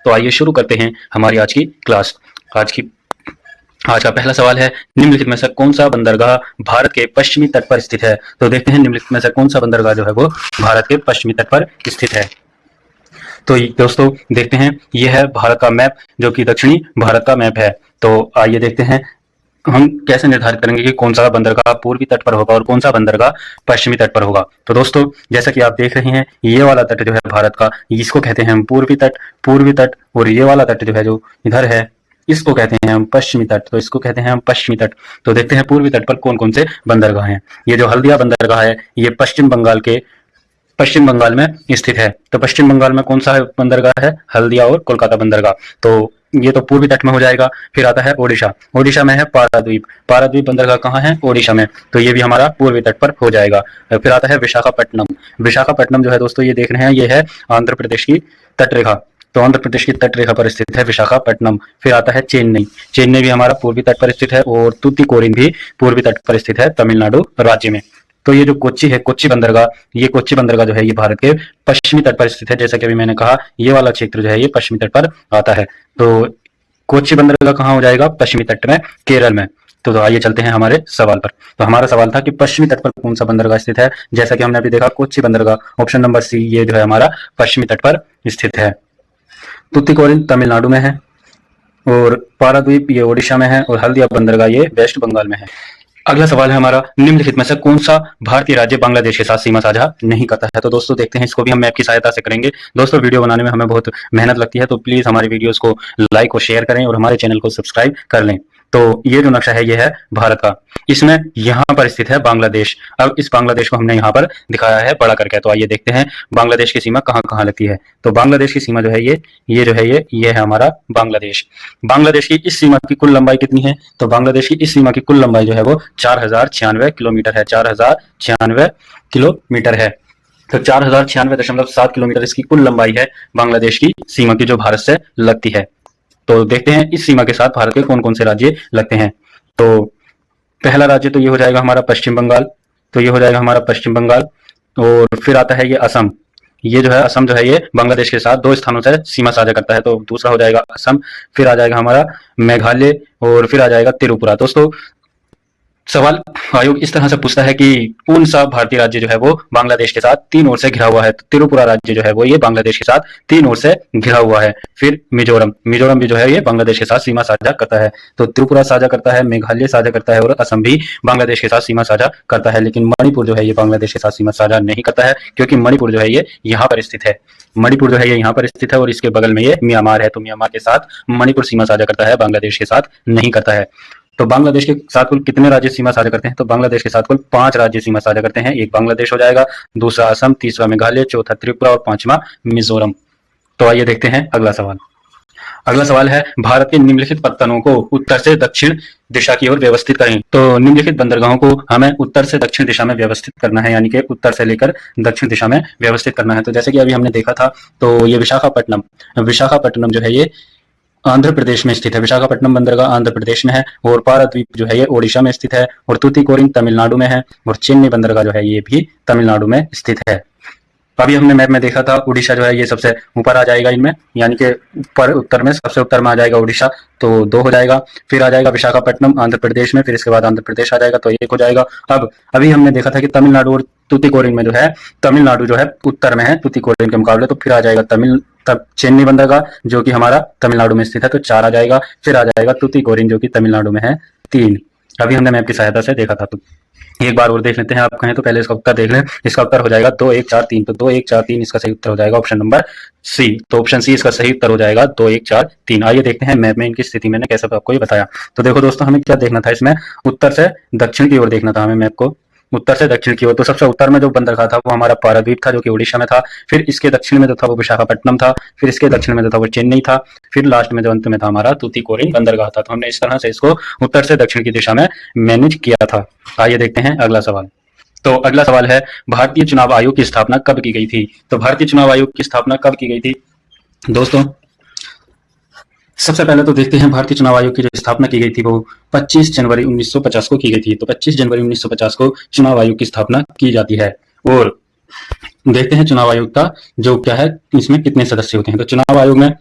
तो आइए शुरू करते हैं हमारी आज की क्लास। आज का पहला सवाल है, निम्नलिखित में से कौन सा बंदरगाह भारत के पश्चिमी तट पर स्थित है। तो देखते हैं निम्नलिखित में से कौन सा बंदरगाह जो है वो भारत के पश्चिमी तट पर स्थित है। तो दोस्तों देखते हैं, यह है भारत का मैप, जो कि दक्षिणी भारत का मैप है। तो आइए देखते हैं हम कैसे निर्धारित करेंगे कि कौन सा बंदरगाह पूर्वी तट पर होगा और कौन सा बंदरगाह पश्चिमी तट पर होगा। तो दोस्तों जैसा कि आप देख रहे हैं, ये वाला तट जो है भारत का, इसको कहते हैं हम पूर्वी तट, और ये वाला तट जो है जो इधर है, इसको कहते हैं हम पश्चिमी तट। तो इसको कहते हैं हम पश्चिमी तट। तो देखते हैं पूर्वी तट पर कौन कौन से बंदरगाह हैं। ये जो हल्दिया बंदरगाह है, ये पश्चिम बंगाल में स्थित है। तो पश्चिम बंगाल में कौन सा बंदरगाह है? हल्दिया और कोलकाता बंदरगाह। तो ये तो पूर्वी तट में हो जाएगा। फिर आता है ओडिशा में है पारादीप बंदरगाह कहाँ है? ओडिशा में। तो ये भी हमारा पूर्वी तट पर हो जाएगा। फिर आता है विशाखापट्टनम जो है दोस्तों, ये देख रहे हैं, ये है आंध्र प्रदेश की तटरेखा। तो आंध्र प्रदेश की तटरेखा पर स्थित है विशाखापट्टनम। फिर आता है चेन्नई भी हमारा पूर्वी तट पर स्थित है, और तूतीकोरिन भी पूर्वी तट पर स्थित है, तमिलनाडु राज्य में। तो ये जो कोच्चि है, कोच्चि बंदरगाह जो है, ये भारत के पश्चिमी तट पर स्थित है। जैसा कि अभी मैंने कहा, ये वाला क्षेत्र जो है ये पश्चिमी तट पर आता है। तो कोच्चि बंदरगाह कहाँ हो जाएगा? पश्चिमी तट में, केरल में। तो आइए चलते हैं हमारे सवाल पर। तो हमारा सवाल था कि पश्चिमी तट पर कौन सा बंदरगाह स्थित है। जैसा कि हमने अभी देखा, कोच्चि बंदरगाह, ऑप्शन नंबर सी, ये जो है हमारा पश्चिमी तट पर स्थित है। तूतीकोरिन तमिलनाडु में है, और पारादीप ये ओडिशा में है, और हल्दिया बंदरगाह ये वेस्ट बंगाल में है। अगला सवाल है हमारा, निम्नलिखित में से कौन सा भारतीय राज्य बांग्लादेश के साथ सीमा साझा नहीं करता है। तो दोस्तों देखते हैं, इसको भी हम मैप की सहायता से करेंगे। दोस्तों वीडियो बनाने में हमें बहुत मेहनत लगती है, तो प्लीज हमारी वीडियोस को लाइक और शेयर करें और हमारे चैनल को सब्सक्राइब कर लें। तो ये जो नक्शा है, ये है भारत का। इसमें यहाँ पर स्थित है बांग्लादेश। अब इस बांग्लादेश को हमने यहाँ पर दिखाया है बड़ा करके। तो आइए देखते हैं बांग्लादेश की सीमा कहाँ कहाँ लगती है। तो बांग्लादेश की सीमा जो है ये जो है ये है हमारा बांग्लादेश। बांग्लादेश की इस सीमा की कुल लंबाई कितनी है? तो बांग्लादेश की इस सीमा की कुल लंबाई जो है वो 4096 किलोमीटर है। 4096 किलोमीटर है। तो 4096.7 किलोमीटर इसकी कुल लंबाई है बांग्लादेश की सीमा की, जो भारत से लगती है। तो देखते हैं इस सीमा के साथ भारत के कौन कौन से राज्य लगते हैं। तो पहला राज्य तो ये हो जाएगा हमारा पश्चिम बंगाल। और फिर आता है ये असम। ये जो है असम जो है ये बांग्लादेश के साथ 2 स्थानों से सीमा साझा करता है। तो दूसरा हो जाएगा असम। फिर आ जाएगा हमारा मेघालय, और फिर आ जाएगा त्रिपुरा। दोस्तों सवाल आयोग इस तरह से पूछता है कि कौन सा भारतीय राज्य जो है वो बांग्लादेश के साथ 3 ओर से घिरा हुआ है। तो त्रिपुरा राज्य जो है वो ये बांग्लादेश के साथ 3 ओर से घिरा हुआ है। फिर मिजोरम भी जो है ये बांग्लादेश के साथ सीमा साझा करता है। तो त्रिपुरा साझा करता है, मेघालय साझा करता है, और असम भी बांग्लादेश के साथ सीमा साझा करता है। लेकिन मणिपुर जो है ये बांग्लादेश के साथ सीमा साझा नहीं करता है, क्योंकि मणिपुर जो है ये यहाँ पर स्थित है। और इसके बगल में ये म्यांमार है। तो म्यांमार के साथ मणिपुर सीमा साझा करता है, बांग्लादेश के साथ नहीं करता है। तो बांग्लादेश के साथ कुल कितने राज्य सीमा साझा करते हैं? तो बांग्लादेश के साथ कुल 5 राज्य सीमा साझा करते हैं। एक बांग्लादेश हो जाएगा, दूसरा असम, तीसरा मेघालय, चौथा त्रिपुरा और 5वां मिजोरम। तो आइए देखते हैं अगला सवाल है, भारत के निम्नलिखित पत्तनों को उत्तर से दक्षिण दिशा की ओर व्यवस्थित करें। तो निम्नलिखित बंदरगाहों को हमें उत्तर से दक्षिण दिशा में व्यवस्थित करना है, यानी कि उत्तर से लेकर दक्षिण दिशा में व्यवस्थित करना है। तो जैसे कि अभी हमने देखा था, तो ये विशाखापट्टनम जो है ये आंध्र प्रदेश में स्थित है। विशाखापट्टनम बंदरगाह आंध्र प्रदेश में है, और पारादीप जो है ये ओडिशा में स्थित है, और तूतीकोरिन तमिलनाडु में है, और चेन्नई बंदरगाह जो है ये भी तमिलनाडु में स्थित है। अभी हमने मैप में देखा था, उड़ीसा जो है ये सबसे ऊपर आ जाएगा इनमें, यानी कि ऊपर उत्तर में सबसे उत्तर में आ जाएगा उड़ीसा। तो 2 हो जाएगा। फिर आ जाएगा विशाखापट्टनम आंध्र प्रदेश में, फिर इसके बाद आंध्र प्रदेश आ जाएगा, तो 1 हो जाएगा। अब अभी हमने देखा था कि तमिलनाडु और तूतीकोरिन में जो है, तमिलनाडु जो है उत्तर में है तूतीकोरिन के मुकाबले। तो फिर आ जाएगा चेन्नई बंदरगाह, जो कि हमारा तमिलनाडु में स्थित है, तो 4 आ जाएगा। फिर आ जाएगा तूतीकोरिन, जो कि तमिलनाडु में है, 3। अभी हमने मैप की सहायता से देखा था। तो एक बार और देख लेते हैं, आप कहें तो पहले इसका उत्तर देख लें। इसका उत्तर हो जाएगा 2 1 4 3। तो 2 1 4 3 इसका सही उत्तर हो जाएगा ऑप्शन नंबर सी। तो ऑप्शन सी इसका सही उत्तर हो जाएगा 2 1 4 3। आइए देखते हैं मैप में इनकी स्थिति मैंने कैसे आपको ये बताया। तो देखो दोस्तों, हमें क्या देखना था इसमें, उत्तर से दक्षिण की ओर देखना था हमें मैप को, उत्तर से दक्षिण की ओर। तो सबसे उत्तर में जो बंदरगाह था वो हमारा पारादीप था, जो कि उड़ीसा में था। फिर इसके दक्षिण में जो था वो विशाखापट्टनम था। फिर इसके दक्षिण में जो था वो चेन्नई था। फिर लास्ट में जो अंत में था हमारा तूतीकोरिन बंदरगाह था। तो हमने इस तरह से इसको उत्तर से दक्षिण की दिशा में मैनेज किया था। आइए देखते हैं अगला सवाल। तो अगला सवाल है, भारतीय चुनाव आयोग की स्थापना कब की गई थी। तो भारतीय चुनाव आयोग की स्थापना कब की गई थी दोस्तों? सबसे पहले तो देखते हैं भारतीय चुनाव आयोग की जो स्थापना की गई थी वो 25 जनवरी 1950 को की गई थी। तो 25 जनवरी 1950 को चुनाव आयोग की स्थापना की जाती है। और देखते हैं चुनाव आयोग का जो क्या है, इसमें कितने सदस्य होते हैं। तो चुनाव आयोग में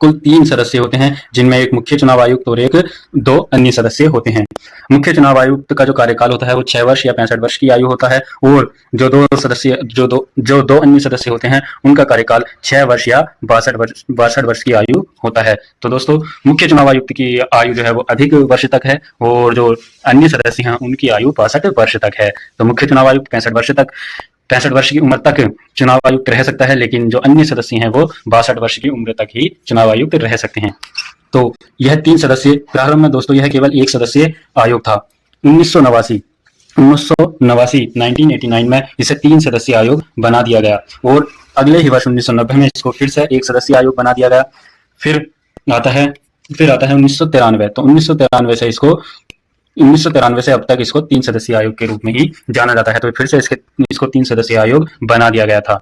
कुल 3 सदस्य होते हैं, जिनमें एक मुख्य चुनाव आयुक्त और एक 2 अन्य सदस्य होते हैं। मुख्य चुनाव आयुक्त का जो कार्यकाल होता है वो 6 वर्ष या 65 वर्ष की आयु होता है, और जो दो अन्य सदस्य होते हैं उनका कार्यकाल 6 वर्ष या 62 वर्ष की आयु होता है। तो दोस्तों, मुख्य चुनाव आयुक्त की आयु जो है वो अधिक वर्ष तक है, और जो अन्य सदस्य हैं उनकी आयु 62 वर्ष तक है। तो मुख्य चुनाव आयुक्त 65 वर्ष की उम्र तक चुनाव आयुक्त रह सकता है, लेकिन जो अन्य सदस्य हैं वो 62 वर्ष की उम्र तक ही चुनाव आयुक्त रह सकते हैं। तो यह 3 सदस्य, प्रारंभ में दोस्तों यह केवल एक सदस्य आयोग था। 1989 में इसे 3 सदस्यीय आयोग बना दिया गया, और अगले ही वर्ष 1990 में इसको फिर से एक सदस्यीय आयोग बना दिया गया। फिर आता है 1993। तो 1993 से अब तक इसको 3 सदस्यीय आयोग के रूप में ही जाना जाता है। तो फिर से इसको 3 सदस्यीय आयोग बना दिया गया था।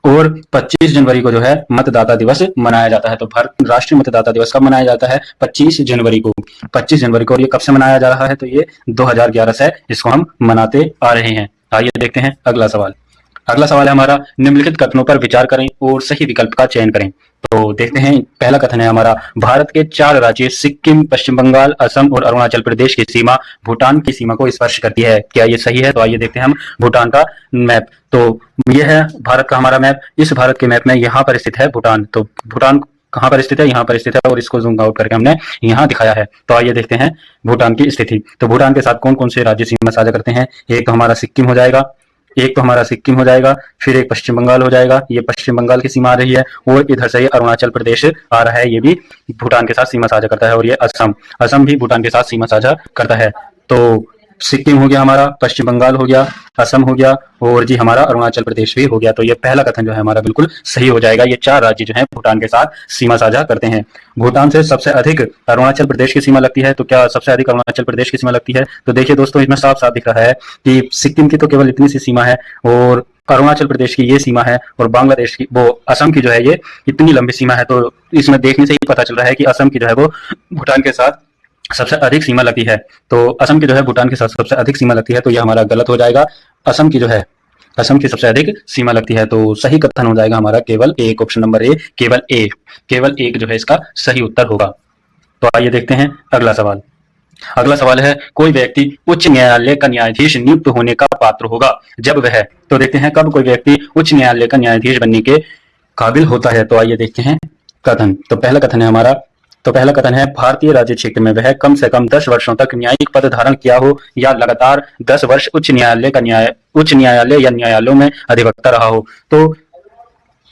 और 25 जनवरी को जो है मतदाता दिवस मनाया जाता है। तो भारत राष्ट्रीय मतदाता दिवस कब मनाया जाता है? 25 जनवरी को। 25 जनवरी को। और ये कब से मनाया जा रहा है? तो ये 2011 से इसको हम मनाते आ रहे हैं। आइए देखते हैं अगला सवाल। अगला सवाल है हमारा, निम्नलिखित कथनों पर विचार करें और सही विकल्प का चयन करें। तो देखते हैं, पहला कथन है हमारा, भारत के 4 राज्य सिक्किम, पश्चिम बंगाल, असम और अरुणाचल प्रदेश की सीमा भूटान की सीमा को स्पर्श करती है। क्या ये सही है? तो आइए देखते हैं हम भूटान का मैप। तो यह है भारत का हमारा मैप। इस भारत के मैप में यहाँ पर स्थित है भूटान। तो भूटान कहाँ पर स्थित है? यहाँ पर स्थित है, और इसको जूम आउट करके हमने यहाँ दिखाया है। तो आइए देखते हैं भूटान की स्थिति। तो भूटान के साथ कौन कौन से राज्य सीमा साझा करते हैं? एक तो हमारा सिक्किम हो जाएगा, फिर एक पश्चिम बंगाल हो जाएगा, ये पश्चिम बंगाल की सीमा आ रही है, और इधर से ये अरुणाचल प्रदेश आ रहा है, ये भी भूटान के साथ सीमा साझा करता है, और ये असम भी भूटान के साथ सीमा साझा करता है। तो सिक्किम हो गया हमारा, पश्चिम बंगाल हो गया, असम हो गया, और जी हमारा अरुणाचल प्रदेश भी हो गया। तो ये पहला कथन जो है हमारा बिल्कुल सही हो जाएगा। ये 4 राज्य जो हैं भूटान के साथ सीमा साझा करते हैं। भूटान से सबसे अधिक अरुणाचल प्रदेश की सीमा लगती है। तो क्या सबसे अधिक अरुणाचल प्रदेश की सीमा लगती है? तो देखिए दोस्तों, इसमें साफ साफ दिख रहा है कि सिक्किम की तो केवल इतनी सी सीमा है, और अरुणाचल प्रदेश की ये सीमा है, और बांग्लादेश की, वो असम की जो है ये इतनी लंबी सीमा है। तो इसमें देखने से ही पता चल रहा है कि असम की जो है वो भूटान के साथ सबसे अधिक सीमा लगती है। तो असम की जो है भूटान के साथ सबसे अधिक सीमा लगती है, तो यह हमारा गलत हो जाएगा। असम की सबसे अधिक सीमा लगती है। तो सही कथन हो जाएगा हमारा केवल एक, ऑप्शन नंबर ए, केवल एक जो है इसका सही उत्तर होगा। तो आइए देखते हैं अगला सवाल। अगला सवाल है, कोई व्यक्ति उच्च न्यायालय का न्यायाधीश नियुक्त होने का पात्र होगा जब वह, तो देखते हैं कब कोई व्यक्ति उच्च न्यायालय का न्यायाधीश बनने के काबिल होता है। तो आइए देखते हैं कथन। तो पहला कथन है, भारतीय राज्य क्षेत्र में वह कम से कम 10 वर्षों तक न्यायिक पद धारण किया हो, या लगातार 10 वर्ष उच्च न्यायालय या न्यायालयों में अधिवक्ता रहा हो। तो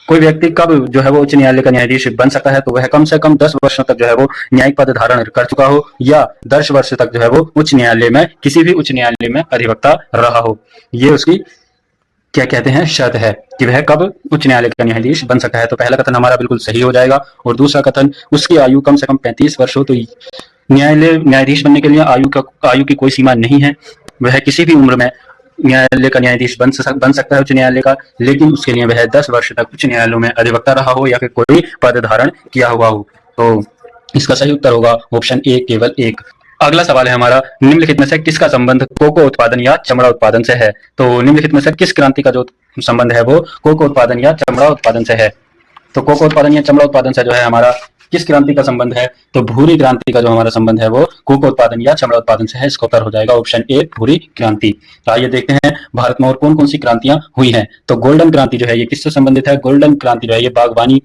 कोई व्यक्ति कब जो है वो उच्च न्यायालय का न्यायाधीश बन सकता है? तो वह कम से कम 10 वर्षों तक जो है वो न्यायिक पद धारण कर चुका हो, या 10 वर्ष तक जो है वो किसी भी उच्च न्यायालय में अधिवक्ता रहा हो। ये उसकी क्या कहते हैं, शर्त है कि वह कब उच्च न्यायालय का न्यायाधीश बन सकता है। तो पहला कथन हमारा बिल्कुल सही हो जाएगा। और दूसरा कथन, उसकी आयु कम से कम 35 वर्ष हो। तो न्यायाधीश बनने के लिए आयु की कोई सीमा नहीं है। वह किसी भी उम्र में न्यायालय का न्यायाधीश बन सकता है, उच्च न्यायालय का, लेकिन उसके लिए वह 10 वर्ष तक उच्च न्यायालयों में अधिवक्ता रहा हो, या फिर कोई पद धारण किया हुआ हो। तो इसका सही उत्तर होगा ऑप्शन ए, केवल एक। अगला सवाल है हमारा, निम्नलिखित में से किसका संबंध कोको उत्पादन या चमड़ा उत्पादन से है? तो निम्नलिखित में से किस क्रांति का जो संबंध है वो कोको उत्पादन या चमड़ा उत्पादन से है? तो कोको उत्पादन या चमड़ा उत्पादन से जो है हमारा किस क्रांति का संबंध है? तो भूरी क्रांति का जो हमारा संबंध है वो कोको उत्पादन या चमड़ा उत्पादन से है। इसका उत्तर हो जाएगा ऑप्शन ए, भूरी क्रांति। तो आइए देखते हैं भारत में और कौन कौन सी क्रांतियां हुई हैं। तो गोल्डन क्रांति जो है ये किससे संबंधित है? गोल्डन क्रांति जो है ये बागवानी,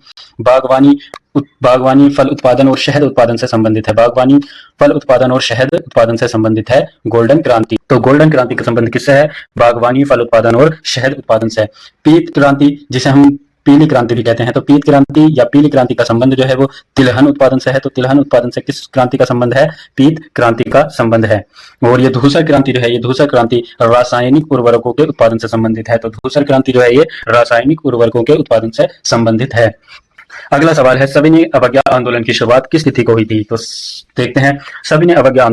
फल उत्पादन और शहद उत्पादन से संबंधित है। बागवानी, फल उत्पादन और शहद उत्पादन से संबंधित है गोल्डन क्रांति। तो गोल्डन क्रांति का संबंध किससे है? बागवानी, फल उत्पादन और शहद उत्पादन से। पीत क्रांति, जिसे हम पीली क्रांति भी कहते हैं, तो पीत क्रांति या पीली क्रांति का संबंध जो है वो तिलहन उत्पादन से है। तो तिलहन उत्पादन से किस क्रांति का संबंध है? पीत क्रांति का संबंध है। और ये धूसर क्रांति जो है, ये धूसर क्रांति रासायनिक उर्वरकों के उत्पादन से संबंधित है। तो धूसर क्रांति जो है ये रासायनिक उर्वरकों के उत्पादन से संबंधित है। अगला सवाल है, सविनय अवज्ञा आंदोलन की शुरुआत किस तिथि को हुई थी? तो देखते हैं, सविनय अवज्ञा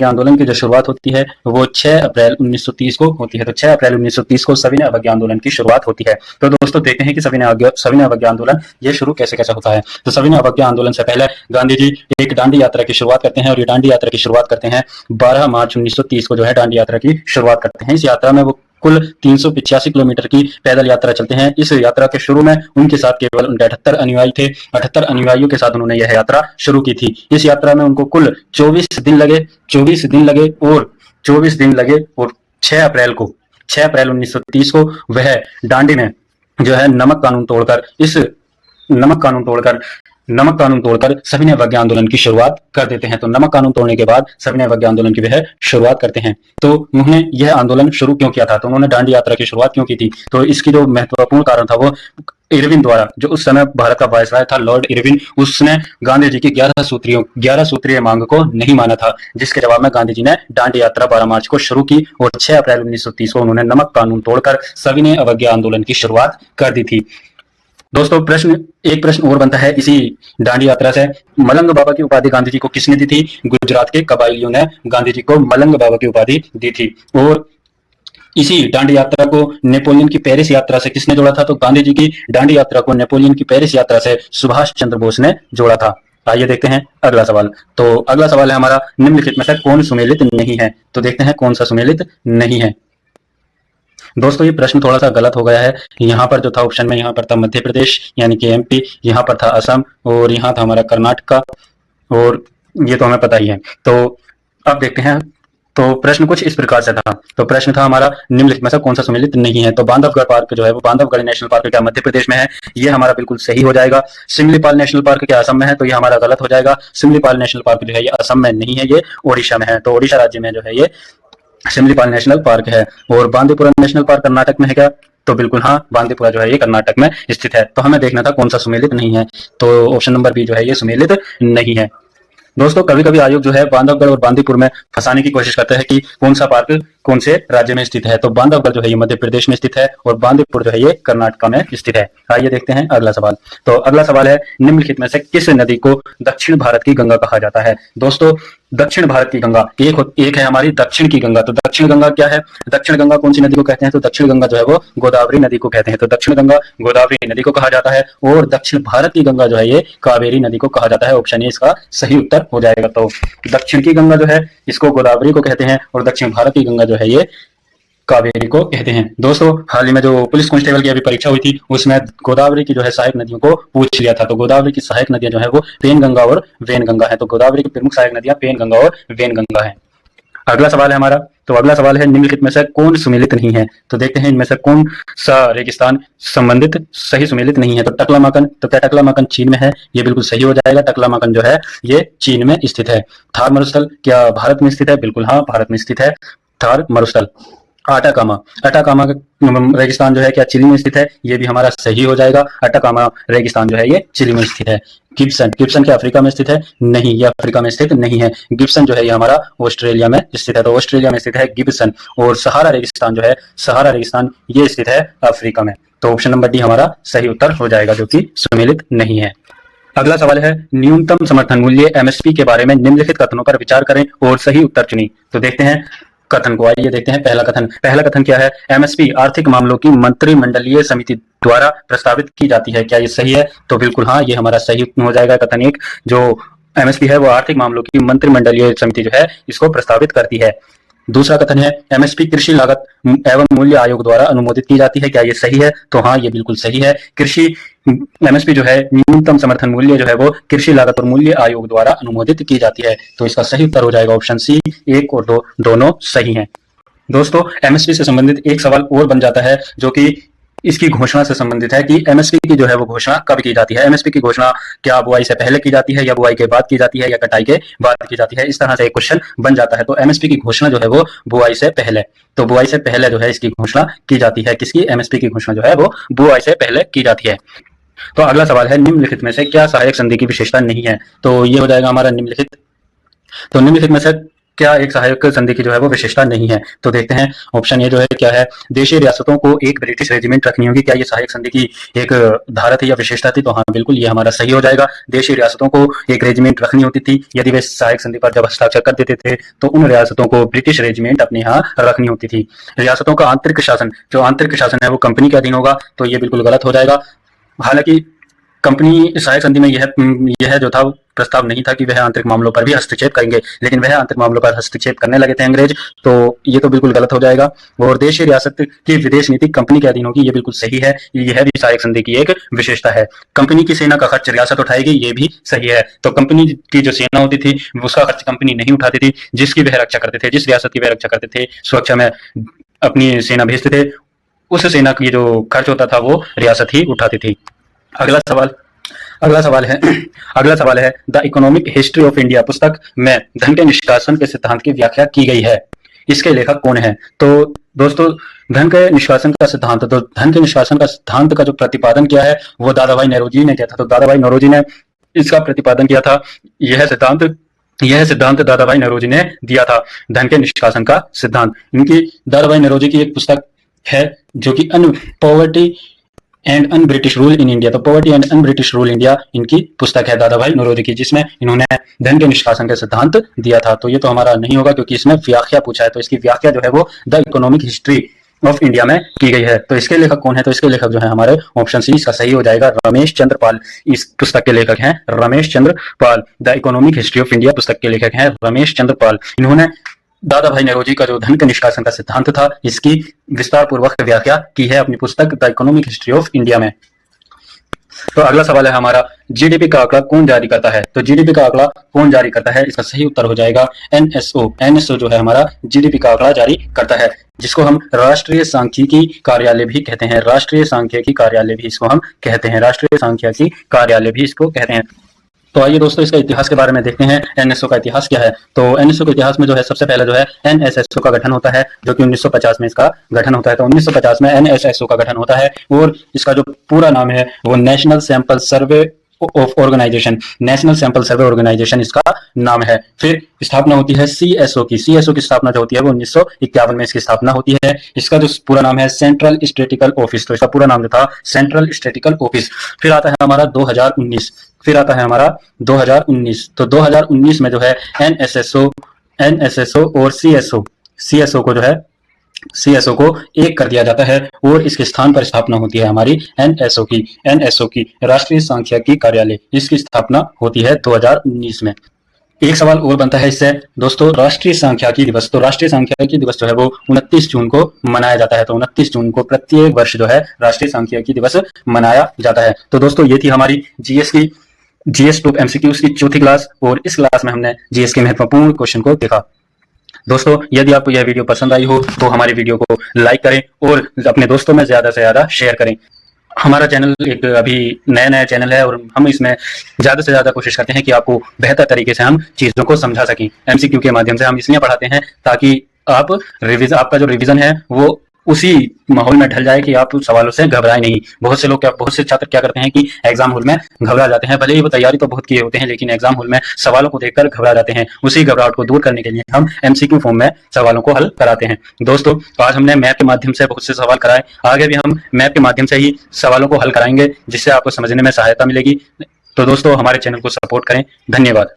आंदोलन की जो शुरुआत होती है वो 6 अप्रैल 1930 को होती है। तो 6 अप्रैल 1930 को सविनय अवज्ञा आंदोलन की शुरुआत होती है। तो दोस्तों देखते हैं कि सविनय अवज्ञा आंदोलन ये शुरू कैसे होता है। तो सविनय अवज्ञा आंदोलन से पहले गांधी जी एक दांडी यात्रा की शुरुआत करते हैं, और ये दांडी यात्रा की शुरुआत करते हैं 12 मार्च 1930 को जो है दांडी यात्रा की शुरुआत करते हैं। इस यात्रा में वो कुल 385 किलोमीटर की पैदल यात्रा चलते हैं। इस यात्रा के शुरू में उनके साथ केवल उनके 78 अनुयायी थे। 78 अनुयायियों के साथ उन्होंने यह यात्रा शुरू की थी। इस यात्रा में उनको कुल 24 दिन लगे 6 अप्रैल 1930 को वह डांडी में जो है नमक कानून तोड़कर सविनय अवज्ञा आंदोलन की शुरुआत कर देते हैं। तो नमक कानून तोड़ने के बाद सविनय अवज्ञा आंदोलन की वह शुरुआत करते हैं। तो उन्होंने यह आंदोलन शुरू क्यों किया था, तो उन्होंने दांडी यात्रा की शुरुआत क्यों की थी, तो इसकी जो महत्वपूर्ण कारण था वो इरविन द्वारा, जो उस समय भारत का वायसराय था लॉर्ड इरविन, उसने गांधी जी की 11 सूत्रीय मांग को नहीं माना था, जिसके जवाब में गांधी जी ने दांडी यात्रा 12 मार्च को शुरू की और 6 अप्रैल 1930 को उन्होंने नमक कानून तोड़कर सविनय अवज्ञा आंदोलन की शुरुआत कर दी थी। दोस्तों एक प्रश्न और बनता है इसी दांडी यात्रा से, मलंग बाबा की उपाधि गांधी जी को किसने दी थी? गुजरात के कबायलियों ने गांधी जी को मलंग बाबा की उपाधि दी थी। और इसी दांडी यात्रा को नेपोलियन की पेरिस यात्रा से किसने जोड़ा था? तो गांधी जी की दांडी यात्रा को नेपोलियन की पेरिस यात्रा से सुभाष चंद्र बोस ने जोड़ा था। आइए देखते हैं अगला सवाल। तो अगला सवाल है हमारा, निम्नलिखित में से कौन सुमेलित नहीं है? तो देखते हैं कौन सा सुमेलित नहीं है। दोस्तों ये प्रश्न थोड़ा सा गलत हो गया है। यहाँ पर जो था ऑप्शन में, यहाँ पर था मध्य प्रदेश यानी कि एमपी, यहाँ पर था असम और यहाँ था हमारा कर्नाटका, और ये तो हमें पता ही है। तो अब देखते हैं। तो प्रश्न कुछ इस प्रकार से था। तो प्रश्न था हमारा, निम्नलिखित में से कौन सा सुमेलित नहीं है? तो बांधवगढ़ पार्क जो है वो बांधवगढ़ नेशनल पार्क क्या मध्य प्रदेश में है? ये हमारा बिल्कुल सही हो जाएगा। सिमलीपाल नेशनल पार्क क्या असम में है? तो ये हमारा गलत हो जाएगा। सिमलीपाल नेशनल पार्क जो है ये असम में नहीं है, ये ओडिशा में है। तो ओडिशा राज्य में जो है ये सिमलीपाल नेशनल पार्क है। और बांदीपुरा नेशनल पार्क कर्नाटक में है क्या? तो बिल्कुल हाँ, बांदीपुरा जो है ये कर्नाटक में स्थित है। तो हमें देखना था कौन सा सुमेलित नहीं है। तो ऑप्शन नंबर बी जो है ये सुमेलित नहीं है। दोस्तों कभी कभी आयोग जो है बांधवगढ़ और बांदीपुर में फंसाने की कोशिश करता है कि कौन सा पार्क कौन से राज्य में स्थित है। तो बांधवगढ़ जो है ये मध्य प्रदेश में स्थित है और बांदीपुर जो है ये कर्नाटक में स्थित है। आइए देखते हैं अगला सवाल। तो अगला सवाल है, निम्नलिखित में से किस नदी को दक्षिण भारत की गंगा कहा जाता है? दोस्तों दक्षिण भारत की गंगा एक है हमारी दक्षिण की गंगा। तो दक्षिण गंगा क्या है? दक्षिण गंगा कौन सी नदी को कहते हैं? तो दक्षिण गंगा जो है वो गोदावरी नदी को कहते हैं। तो दक्षिण गंगा गोदावरी नदी को कहा जाता है। और दक्षिण भारत की गंगा जो है ये कावेरी नदी को कहा जाता है। ऑप्शन ए इसका सही उत्तर हो जाएगा। तो दक्षिण की गंगा जो है इसको गोदावरी को कहते हैं और दक्षिण भारत की गंगा जो है ये कावेरी को कहते हैं। दोस्तों हाल ही में जो पुलिस कांस्टेबल की अभी परीक्षा हुई थी उसमें गोदावरी की जो है सहायक नदियों को पूछ लिया था। तो गोदावरी की सहायक नदियां जो है वो पेनगंगा और वेनगंगा है। तो गोदावरी की प्रमुख सहायक नदियां पेनगंगा और वेनगंगा है। अगला सवाल है हमारा। तो अगला सवाल है, निम्नलिखित में से कौन सुमेलित नहीं है? तो देखते हैं इनमें से कौन सा रेगिस्तान संबंधित सही सुमेलित नहीं है। तो टकलामाकन, तो क्या टकलामाकन चीन में है? ये बिल्कुल सही हो जाएगा। टकलामाकन जो है ये चीन में स्थित है। थार मरुस्थल क्या भारत में स्थित है? बिल्कुल हाँ, भारत में स्थित है थार मरुस्थल। अटाकामा रेगिस्तान जो है क्या चिली में स्थित है? ये भी हमारा सही हो जाएगा। अटाकामा रेगिस्तान जो है ये चिली में स्थित है। गिब्सन क्या अफ्रीका में स्थित है? नहीं, ये अफ्रीका में स्थित नहीं है। गिब्सन जो है ये हमारा ऑस्ट्रेलिया में स्थित है। तो ऑस्ट्रेलिया में स्थित है गिब्सन। और सहारा रेगिस्तान जो है सहारा रेगिस्तान ये स्थित है अफ्रीका में। तो ऑप्शन नंबर डी हमारा सही उत्तर हो जाएगा, जो कि सुमेलित नहीं है। अगला सवाल है, न्यूनतम समर्थन मूल्य एमएसपी के बारे में निम्नलिखित कथनों पर विचार करें और सही उत्तर चुनें। तो देखते हैं कथन को। आइए देखते हैं पहला कथन क्या है? एमएसपी आर्थिक मामलों की मंत्रिमंडलीय समिति द्वारा प्रस्तावित की जाती है। क्या ये सही है? तो बिल्कुल हाँ, ये हमारा सही हो जाएगा। कथन एक, जो एमएसपी है वो आर्थिक मामलों की मंत्रिमंडलीय समिति जो है इसको प्रस्तावित करती है। दूसरा कथन है, एमएसपी कृषि लागत एवं मूल्य आयोग द्वारा अनुमोदित की जाती है। क्या ये सही है? तो हाँ, ये बिल्कुल सही है। एमएसपी जो है न्यूनतम समर्थन मूल्य जो है वो कृषि लागत और मूल्य आयोग द्वारा अनुमोदित की जाती है। तो इसका सही उत्तर हो जाएगा ऑप्शन सी। 1 और 2 दोनों सही हैं। दोस्तों एमएसपी से संबंधित एक सवाल और बन जाता है, जो कि इसकी घोषणा से संबंधित है कि एमएसपी की जो है वो घोषणा कब की जाती है। एमएसपी की घोषणा क्या बुआई से पहले की जाती है या बुआई के बाद की जाती है या कटाई के बाद की जाती है? इस तरह से एक क्वेश्चन बन जाता है। तो एमएसपी की घोषणा जो है वो बुआई से पहले, तो बुआई से पहले जो है इसकी घोषणा की जाती है। किसकी? एमएसपी की घोषणा जो है वो बुआई से पहले की जाती है। तो अगला सवाल है, निम्नलिखित में से क्या सहायक संधि की विशेषता नहीं है? तो ये हो जाएगा हमारा निम्नलिखित। तो निम्नलिखित में से क्या एक सहायक संधि की जो है वो विशेषता नहीं है? तो देखते हैं ऑप्शन ए जो है क्या है, देशीय रियासतों को एक ब्रिटिश रेजिमेंट रखनी होगी। क्या ये सहायक संधि की एक धारा थी या विशेषता थी? तो हाँ बिल्कुल, ये हमारा सही हो जाएगा। देशीय रियासतों को एक रेजिमेंट रखनी होती थी। यदि वे सहायक संधि पर जब हस्ताक्षर कर देते थे तो उन रियासतों को ब्रिटिश रेजिमेंट अपने यहाँ रखनी होती थी। रियासतों का आंतरिक शासन, जो आंतरिक शासन है वो कंपनी के अधीन होगा। तो ये बिल्कुल गलत हो जाएगा। हालांकि कंपनी सहायक संधि में यह जो था प्रस्ताव नहीं था कि वह आंतरिक मामलों पर भी हस्तक्षेप करेंगे, लेकिन वह आंतरिक मामलों पर हस्तक्षेप करने लगे थे अंग्रेज, तो ये तो बिल्कुल गलत हो जाएगा। और देश या रियासत की विदेश नीति कंपनी के अधीन होगी, ये बिल्कुल सही है, यह भी सहायक संधि की एक विशेषता है। कंपनी की सेना का खर्च रियासत उठाएगी, ये भी सही है। तो कंपनी की जो सेना होती थी उसका खर्च कंपनी नहीं उठाती थी, जिसकी वह रक्षा करते थे, जिस रियासत की वह रक्षा करते थे, सुरक्षा में अपनी सेना भेजते थे, उस सेना की जो खर्च होता था वो रियासत ही उठाती थी। अगला सवाल है the economic history of India पुस्तक में धन के निष्कासन के सिद्धांत की व्याख्या की गई है, इसके लेखक कौन है? तो दोस्तों धन के निष्कासन का सिद्धांत का जो प्रतिपादन किया है वो दादा भाई नौरोजी ने किया था। तो दादा भाई नौरोजी ने इसका प्रतिपादन किया था। यह सिद्धांत दादा भाई नौरोजी ने दिया था, धन के निष्कासन का सिद्धांत। इनकी दादा भाई नौरोजी की एक पुस्तक है जो कि poverty and un British rule in India. तो poverty and un British rule India इनकी पुस्तक है दादा भाई नौरोजी की, जिसमें इन्होंने धन के निष्कासन का सिद्धांत दिया था। तो ये तो हमारा नहीं होगा क्योंकि इसमें व्याख्या पूछा है, तो इसकी व्याख्या जो है वो the economic history of India में की गई है। तो इसके लेखक कौन है? तो इसके लेखक जो है हमारे ऑप्शन सी इसका सही हो जाएगा, रमेश चंद्र पाल इस पुस्तक के लेखक हैं। Ramesh Chandra Pal, the economic history of India पुस्तक के लेखक हैं रमेश चंद्र पाल। इन्होंने दादा भाई नौरोजी का जो धन के निष्कासन का सिद्धांत था इसकी विस्तार पूर्वक व्याख्या की है अपनी पुस्तक the economic history of India में। तो अगला सवाल है हमारा, जीडीपी का आंकड़ा कौन जारी करता है? तो जीडीपी का आंकड़ा कौन जारी करता है? इसका सही उत्तर हो जाएगा एनएसओ। एनएसओ जो है हमारा जीडीपी का आंकड़ा जारी करता है, जिसको हम राष्ट्रीय सांख्यिकी कार्यालय भी कहते हैं। राष्ट्रीय सांख्यिकी कार्यालय भी इसको हम कहते हैं, राष्ट्रीय सांख्यिकी कार्यालय भी इसको कहते हैं। तो आइए दोस्तों इसका इतिहास के बारे में देखते हैं, एनएसओ का इतिहास क्या है। तो एनएसओ के इतिहास में जो है सबसे पहले जो है एनएसएसओ का गठन होता है, जो कि 1950 में इसका गठन होता है। तो 1950 में एनएसएसओ का गठन होता है और इसका जो पूरा नाम है वो national sample survey of organisation, national sample survey organisation इसका नाम है। फिर स्थापना होती है सीएसओ की। सीएसओ की स्थापना जो होती है वो 1951 में इसकी स्थापना होती है। इसका जो पूरा नाम है सेंट्रल स्टैटिस्टिकल ऑफिस, तो इसका पूरा नाम जो था सेंट्रल स्टैटिस्टिकल ऑफिस। फिर आता है हमारा 2019, तो 2019 में जो है एनएसएसओ और सीएसओ को जो है सीएसओ को एक कर दिया जाता है और इसके स्थान पर स्थापना होती है हमारी एनएसओ की राष्ट्रीय सांख्यिकी कार्यालय। इसकी स्थापना होती है 2019 में। एक सवाल और बनता है इससे दोस्तों, राष्ट्रीय सांख्यिकी दिवस। तो राष्ट्रीय सांख्यिकी दिवस जो है वो 29 जून को मनाया जाता है। तो 29 जून को प्रत्येक वर्ष जो है राष्ट्रीय सांख्यिकी दिवस मनाया जाता है। तो दोस्तों ये थी हमारी जीएस टॉप एमसीक्यूज की चौथी क्लास, और इस क्लास में हमने जीएस के महत्वपूर्ण क्वेश्चन को देखा। दोस्तों यदि आपको यह वीडियो पसंद आई हो तो हमारी वीडियो को लाइक करें और अपने दोस्तों में ज्यादा से ज्यादा शेयर करें। हमारा चैनल एक अभी नया चैनल है और हम इसमें ज्यादा से ज्यादा कोशिश करते हैं कि आपको बेहतर तरीके से हम चीजों को समझा सकें। एमसीक्यू के माध्यम से हम इसलिए पढ़ाते हैं ताकि आपका जो रिवीजन है वो उसी माहौल में ढल जाए कि आप सवालों से घबराए नहीं। बहुत से छात्र क्या करते हैं कि एग्जाम हॉल में घबरा जाते हैं, भले ही वो तैयारी तो बहुत किए होते हैं लेकिन एग्जाम हॉल में सवालों को देखकर घबरा जाते हैं। उसी घबराहट को दूर करने के लिए हम एमसीक्यू फॉर्म में सवालों को हल कराते हैं। दोस्तों आज हमने मैप के माध्यम से बहुत से सवाल कराए, आगे भी हम मैप के माध्यम से ही सवालों को हल कराएंगे जिससे आपको समझने में सहायता मिलेगी। तो दोस्तों हमारे चैनल को सपोर्ट करें। धन्यवाद।